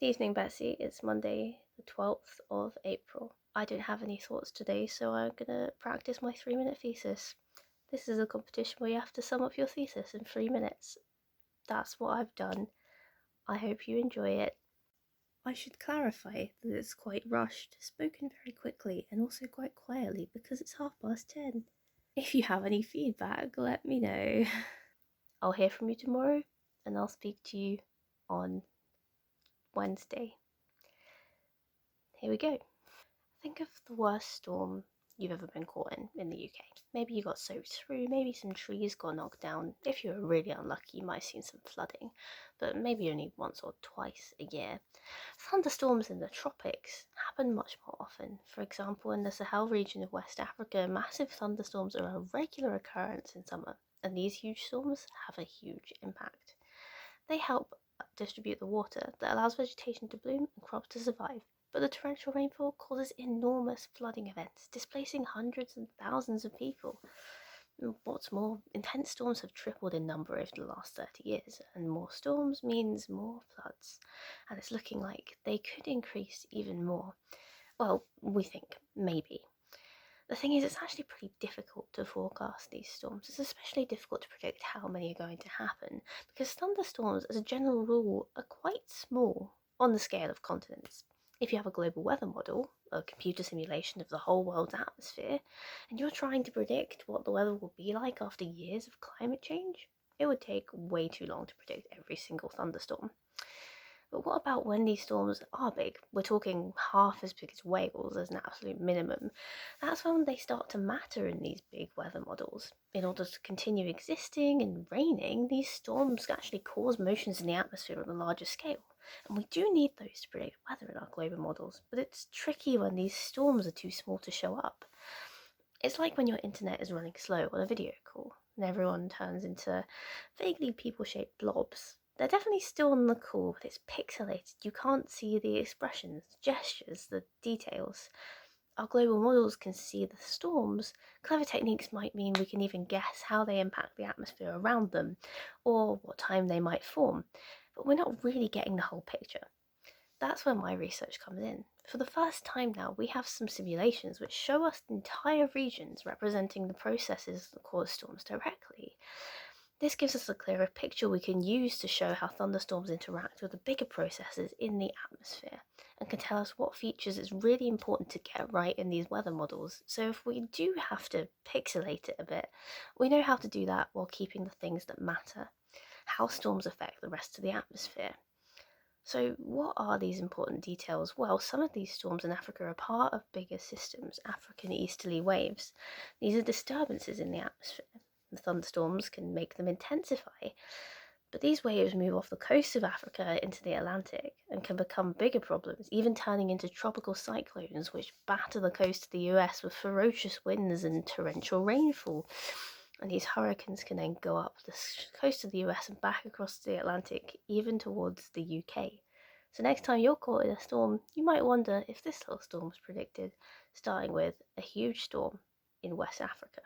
Evening, Betsy. It's Monday, the 12th of April. I don't have any thoughts today, so I'm gonna practice my 3-minute thesis. This is a competition where you have to sum up your thesis in 3 minutes. That's what I've done. I hope you enjoy it. I should clarify that it's quite rushed, spoken very quickly, and also quite quietly because it's 10:30. If you have any feedback, let me know. I'll hear from you tomorrow, and I'll speak to you on Wednesday. Here we go. Think of the worst storm you've ever been caught in the UK. Maybe you got soaked through, maybe some trees got knocked down. If you were really unlucky, you might have seen some flooding, but maybe only once or twice a year. Thunderstorms in the tropics happen much more often. For example, in the Sahel region of West Africa, massive thunderstorms are a regular occurrence in summer, and these huge storms have a huge impact. They help distribute the water that allows vegetation to bloom and crops to survive. But the torrential rainfall causes enormous flooding events, displacing hundreds and thousands of people. And what's more, intense storms have tripled in number over the last 30 years, and more storms means more floods. And it's looking like they could increase even more. Well, we think, maybe. The thing is, it's actually pretty difficult to forecast these storms. It's especially difficult to predict how many are going to happen because thunderstorms, as a general rule, are quite small on the scale of continents. If you have a global weather model, a computer simulation of the whole world's atmosphere, and you're trying to predict what the weather will be like after years of climate change, it would take way too long to predict every single thunderstorm. But what about when these storms are big? We're talking half as big as Wales as an absolute minimum. That's when they start to matter in these big weather models. In order to continue existing and raining, these storms actually cause motions in the atmosphere on a larger scale. And we do need those to predict weather in our global models, but it's tricky when these storms are too small to show up. It's like when your internet is running slow on a video call and everyone turns into vaguely people shaped blobs. They're definitely still on the call, but it's pixelated. You can't see the expressions, gestures, the details. Our global models can see the storms. Clever techniques might mean we can even guess how they impact the atmosphere around them or what time they might form, but we're not really getting the whole picture. That's where my research comes in. For the first time now, we have some simulations which show us entire regions representing the processes that cause storms directly. This gives us a clearer picture we can use to show how thunderstorms interact with the bigger processes in the atmosphere and can tell us what features it's really important to get right in these weather models. So if we do have to pixelate it a bit, we know how to do that while keeping the things that matter. How storms affect the rest of the atmosphere. So, what are these important details? Well, some of these storms in Africa are part of bigger systems, African easterly waves. These are disturbances in the atmosphere. The thunderstorms can make them intensify, but these waves move off the coast of Africa into the Atlantic and can become bigger problems, even turning into tropical cyclones which batter the coast of the US with ferocious winds and torrential rainfall. And these hurricanes can then go up the coast of the US and back across the Atlantic, even towards the UK. So next time you're caught in a storm, you might wonder if this little storm was predicted, starting with a huge storm in West Africa.